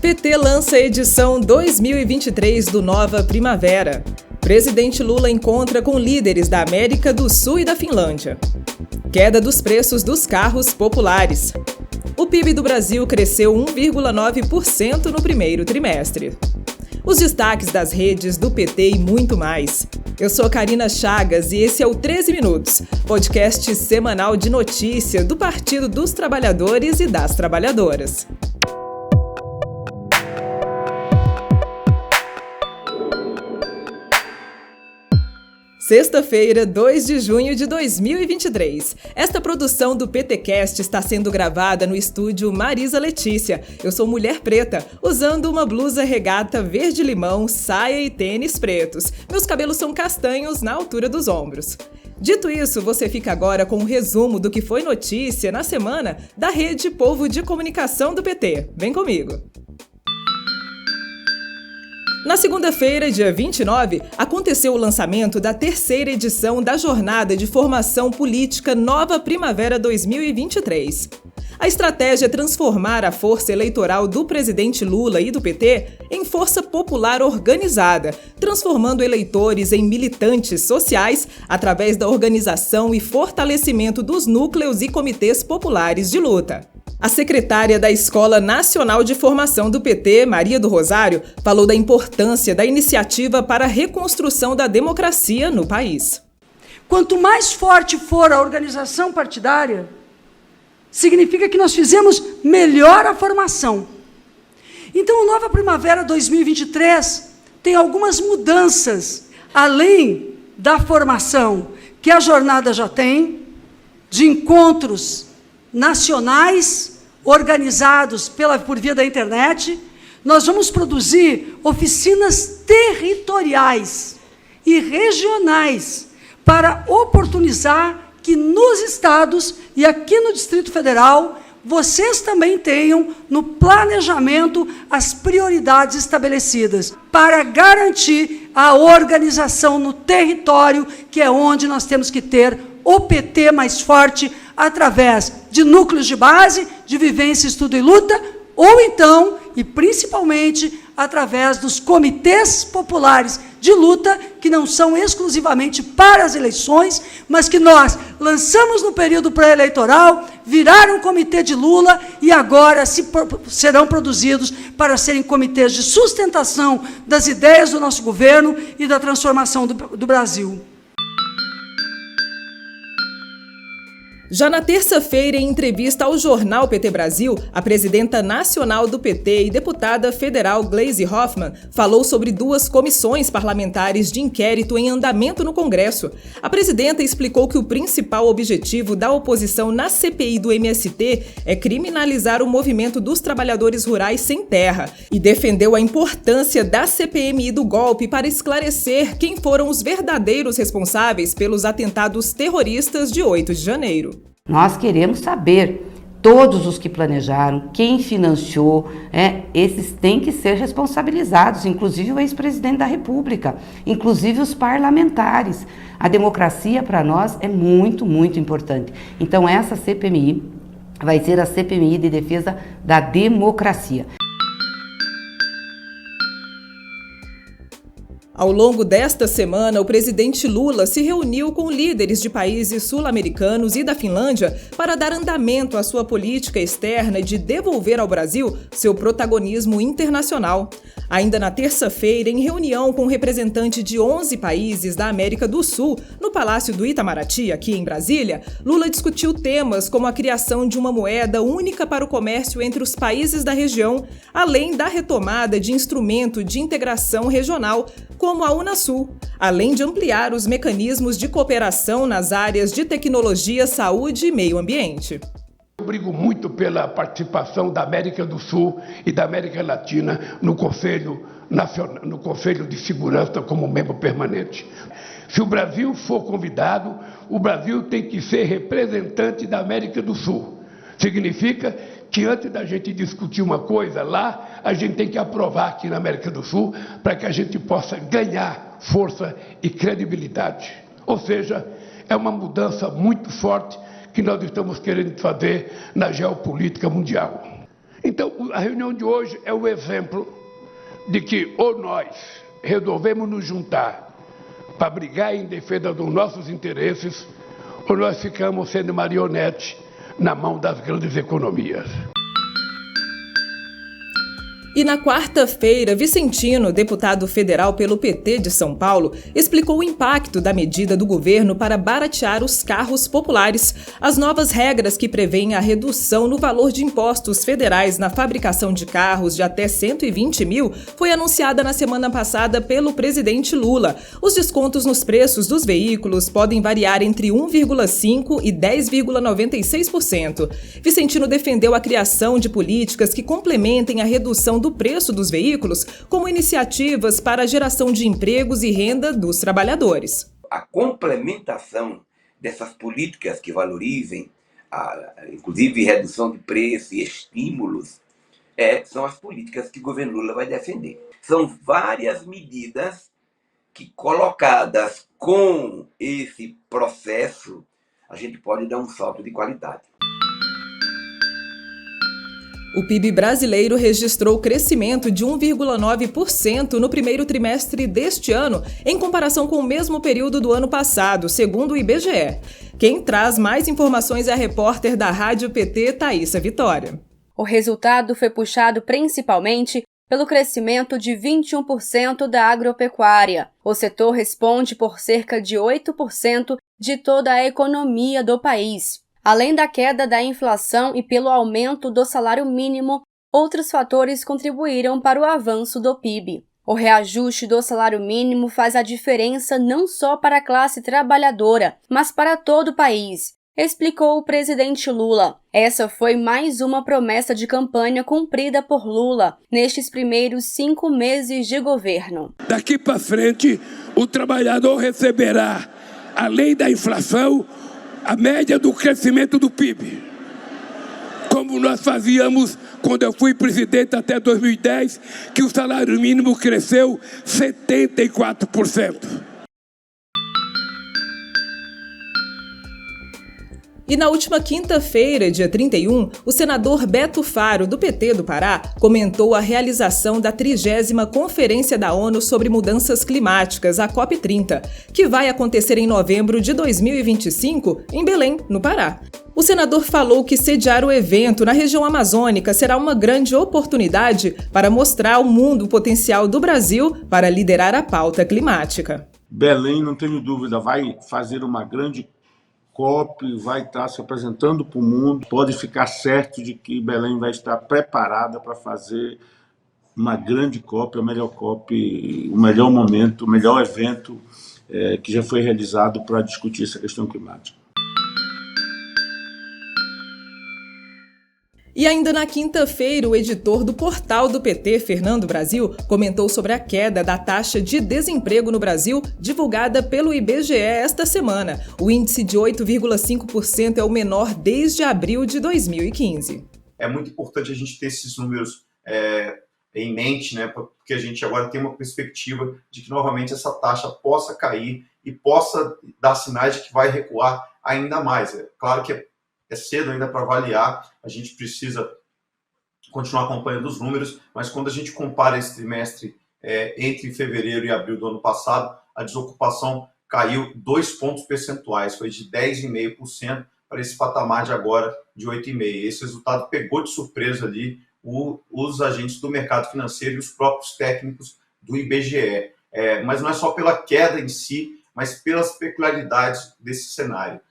PT lança a edição 2023 do Nova Primavera. Presidente Lula encontra com líderes da América do Sul e da Finlândia. Queda dos preços dos carros populares. O PIB do Brasil cresceu 1,9% no primeiro trimestre. Os destaques das redes do PT e muito mais. Eu sou Karina Chagas e esse é o 13 Minutos, podcast semanal de notícia do Partido dos Trabalhadores e das Trabalhadoras. Sexta-feira, 2 de junho de 2023. Esta produção do PTcast está sendo gravada no estúdio Marisa Letícia. Eu sou mulher preta, usando uma blusa regata verde-limão, saia e tênis pretos. Meus cabelos são castanhos na altura dos ombros. Dito isso, você fica agora com um resumo do que foi notícia na semana da Rede Povo de Comunicação do PT. Vem comigo! Na segunda-feira, dia 29, aconteceu o lançamento da terceira edição da Jornada de Formação Política Nova Primavera 2023. A estratégia é transformar a força eleitoral do presidente Lula e do PT em força popular organizada, transformando eleitores em militantes sociais através da organização e fortalecimento dos núcleos e comitês populares de luta. A secretária da Escola Nacional de Formação do PT, Maria do Rosário, falou da importância da iniciativa para a reconstrução da democracia no país. Quanto mais forte for a organização partidária, significa que nós fizemos melhor a formação. Então, o Nova Primavera 2023 tem algumas mudanças, além da formação que a jornada já tem, de encontros nacionais organizados por via da internet. Nós vamos produzir oficinas territoriais e regionais para oportunizar que nos estados e aqui no Distrito Federal vocês também tenham no planejamento as prioridades estabelecidas para garantir a organização no território, que é onde nós temos que ter o PT mais forte através de núcleos de base, de vivência, estudo e luta, ou então, e principalmente, através dos comitês populares de luta, que não são exclusivamente para as eleições, mas que nós lançamos no período pré-eleitoral, viraram comitê de Lula e agora serão produzidos para serem comitês de sustentação das ideias do nosso governo e da transformação do Brasil. Já na terça-feira, em entrevista ao jornal PT Brasil, a presidenta nacional do PT e deputada federal Gleisi Hoffmann falou sobre duas comissões parlamentares de inquérito em andamento no Congresso. A presidenta explicou que o principal objetivo da oposição na CPI do MST é criminalizar o movimento dos trabalhadores rurais sem terra e defendeu a importância da CPMI do golpe para esclarecer quem foram os verdadeiros responsáveis pelos atentados terroristas de 8 de janeiro. Nós queremos saber todos os que planejaram, quem financiou, esses têm que ser responsabilizados, inclusive o ex-presidente da República, inclusive os parlamentares. A democracia para nós é muito, muito importante. Então essa CPMI vai ser a CPMI de defesa da democracia. Ao longo desta semana, o presidente Lula se reuniu com líderes de países sul-americanos e da Finlândia para dar andamento à sua política externa de devolver ao Brasil seu protagonismo internacional. Ainda na terça-feira, em reunião com representantes de 11 países da América do Sul, no Palácio do Itamaraty, aqui em Brasília, Lula discutiu temas como a criação de uma moeda única para o comércio entre os países da região, além da retomada de instrumento de integração regional, como a Unasul, além de ampliar os mecanismos de cooperação nas áreas de tecnologia, saúde e meio ambiente. Eu brigo muito pela participação da América do Sul e da América Latina no Conselho Nacional, no Conselho de Segurança como membro permanente. Se o Brasil for convidado, o Brasil tem que ser representante da América do Sul. Significa que antes da gente discutir uma coisa lá, a gente tem que aprovar aqui na América do Sul para que a gente possa ganhar força e credibilidade. Ou seja, é uma mudança muito forte que nós estamos querendo fazer na geopolítica mundial. Então, a reunião de hoje é o exemplo de que ou nós resolvemos nos juntar para brigar em defesa dos nossos interesses, ou nós ficamos sendo marionete na mão das grandes economias. E na quarta-feira, Vicentino, deputado federal pelo PT de São Paulo, explicou o impacto da medida do governo para baratear os carros populares. As novas regras que prevêem a redução no valor de impostos federais na fabricação de carros de até 120 mil foi anunciada na semana passada pelo presidente Lula. Os descontos nos preços dos veículos podem variar entre 1,5% e 10,96%. Vicentino defendeu a criação de políticas que complementem a redução do preço dos veículos, como iniciativas para a geração de empregos e renda dos trabalhadores. A complementação dessas políticas que valorizem, inclusive redução de preço e estímulos, são as políticas que o governo Lula vai defender. São várias medidas que, colocadas com esse processo, a gente pode dar um salto de qualidade. O PIB brasileiro registrou crescimento de 1,9% no primeiro trimestre deste ano, em comparação com o mesmo período do ano passado, segundo o IBGE. Quem traz mais informações é a repórter da Rádio PT, Thaísa Vitória. O resultado foi puxado principalmente pelo crescimento de 21% da agropecuária. O setor responde por cerca de 8% de toda a economia do país. Além da queda da inflação e pelo aumento do salário mínimo, outros fatores contribuíram para o avanço do PIB. O reajuste do salário mínimo faz a diferença não só para a classe trabalhadora, mas para todo o país, explicou o presidente Lula. Essa foi mais uma promessa de campanha cumprida por Lula nestes primeiros 5 meses de governo. Daqui para frente, o trabalhador receberá, além da inflação, a média do crescimento do PIB, como nós fazíamos quando eu fui presidente até 2010, que o salário mínimo cresceu 74%. E na última quinta-feira, dia 31, o senador Beto Faro, do PT do Pará, comentou a realização da 30ª Conferência da ONU sobre Mudanças Climáticas, a COP30, que vai acontecer em novembro de 2025, em Belém, no Pará. O senador falou que sediar o evento na região amazônica será uma grande oportunidade para mostrar ao mundo o potencial do Brasil para liderar a pauta climática. Belém, não tenho dúvida, vai fazer uma grande COP, vai estar se apresentando para o mundo. Pode ficar certo de que Belém vai estar preparada para fazer uma grande COP, a melhor COP, o melhor momento, o melhor evento que já foi realizado para discutir essa questão climática. E ainda na quinta-feira, o editor do portal do PT, Fernando Brasil, comentou sobre a queda da taxa de desemprego no Brasil, divulgada pelo IBGE esta semana. O índice de 8,5% é o menor desde abril de 2015. É muito importante a gente ter esses números em mente, né, porque a gente agora tem uma perspectiva de que novamente essa taxa possa cair e possa dar sinais de que vai recuar ainda mais. É claro que é cedo ainda para avaliar, a gente precisa continuar acompanhando os números, mas quando a gente compara esse trimestre entre fevereiro e abril do ano passado, a desocupação caiu 2 pontos percentuais, foi de 10,5% para esse patamar de agora de 8,5%. Esse resultado pegou de surpresa ali os agentes do mercado financeiro e os próprios técnicos do IBGE. Mas não é só pela queda em si, mas pelas peculiaridades desse cenário.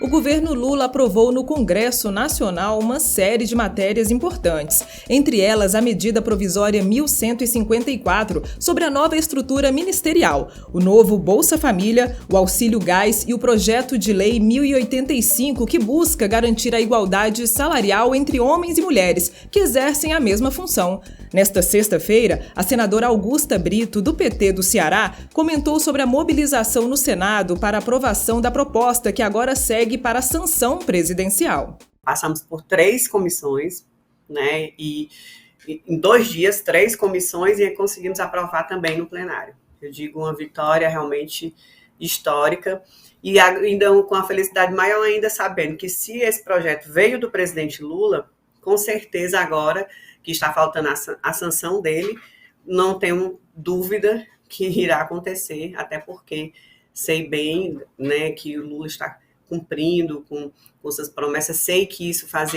O governo Lula aprovou no Congresso Nacional uma série de matérias importantes, entre elas a medida provisória 1154 sobre a nova estrutura ministerial, o novo Bolsa Família, o Auxílio Gás e o projeto de lei 1085 que busca garantir a igualdade salarial entre homens e mulheres que exercem a mesma função. Nesta sexta-feira, a senadora Augusta Brito, do PT do Ceará, comentou sobre a mobilização no Senado para a aprovação da proposta que agora segue para a sanção presidencial. Passamos por 3 comissões, né, e em 2 dias, 3 comissões e conseguimos aprovar também no plenário. Eu digo uma vitória realmente histórica, e ainda com a felicidade maior ainda sabendo que se esse projeto veio do presidente Lula, com certeza agora que está faltando a sanção dele, não tenho dúvida que irá acontecer, até porque sei bem, né, que o Lula está cumprindo com suas promessas, sei que isso faz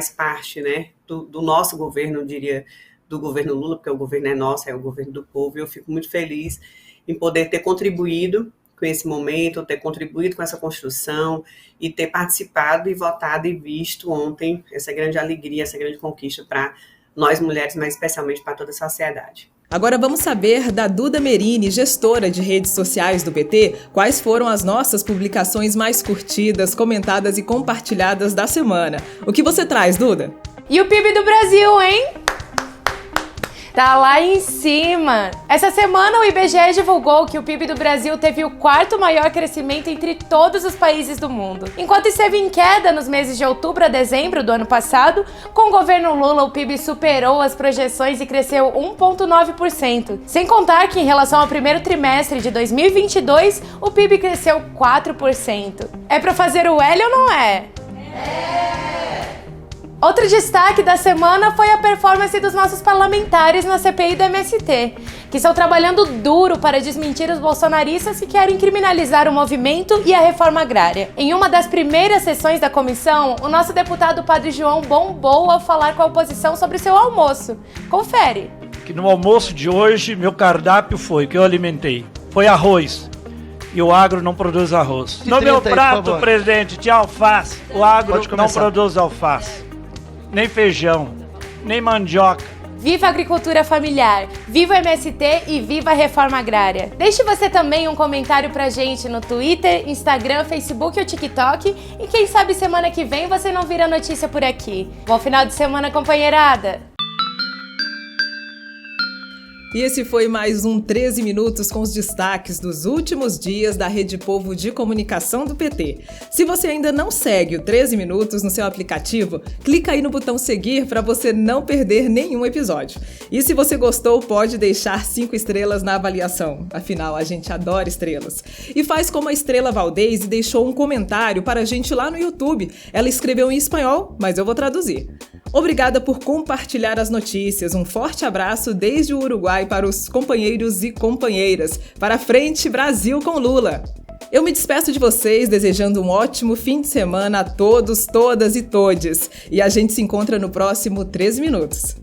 parte, né, do nosso governo, eu diria, do governo Lula, porque o governo é nosso, é o governo do povo, e eu fico muito feliz em poder ter contribuído com esse momento, ter contribuído com essa construção e ter participado e votado e visto ontem essa grande alegria, essa grande conquista para nós mulheres, mas especialmente para toda a sociedade. Agora vamos saber da Duda Merini, gestora de redes sociais do PT, quais foram as nossas publicações mais curtidas, comentadas e compartilhadas da semana. O que você traz, Duda? E o PIB do Brasil, hein? Tá lá em cima. Essa semana o IBGE divulgou que o PIB do Brasil teve o 4º maior crescimento entre todos os países do mundo. Enquanto esteve em queda nos meses de outubro a dezembro do ano passado, com o governo Lula o PIB superou as projeções e cresceu 1,9%. Sem contar que em relação ao primeiro trimestre de 2022, o PIB cresceu 4%. É pra fazer o L ou não é? Outro destaque da semana foi a performance dos nossos parlamentares na CPI do MST, que estão trabalhando duro para desmentir os bolsonaristas que querem criminalizar o movimento e a reforma agrária. Em uma das primeiras sessões da comissão, o nosso deputado Padre João bombou ao falar com a oposição sobre seu almoço. Confere. Que no almoço de hoje, meu cardápio foi, que eu alimentei, foi arroz. E o agro não produz arroz. No meu prato, presidente, tinha alface. O agro não produz alface. Nem feijão, nem mandioca. Viva a agricultura familiar, viva o MST e viva a reforma agrária. Deixe você também um comentário pra gente no Twitter, Instagram, Facebook ou TikTok. E quem sabe semana que vem você não vira notícia por aqui. Bom final de semana, companheirada! E esse foi mais um 13 Minutos com os destaques dos últimos dias da Rede Povo de Comunicação do PT. Se você ainda não segue o 13 Minutos no seu aplicativo, clica aí no botão seguir para você não perder nenhum episódio. E se você gostou, pode deixar 5 estrelas na avaliação. Afinal, a gente adora estrelas. E faz como a Estrela Valdez e deixou um comentário para a gente lá no YouTube. Ela escreveu em espanhol, mas eu vou traduzir. Obrigada por compartilhar as notícias. Um forte abraço desde o Uruguai para os companheiros e companheiras. Para frente, Brasil com Lula! Eu me despeço de vocês desejando um ótimo fim de semana a todos, todas e todes. E a gente se encontra no próximo 13 Minutos.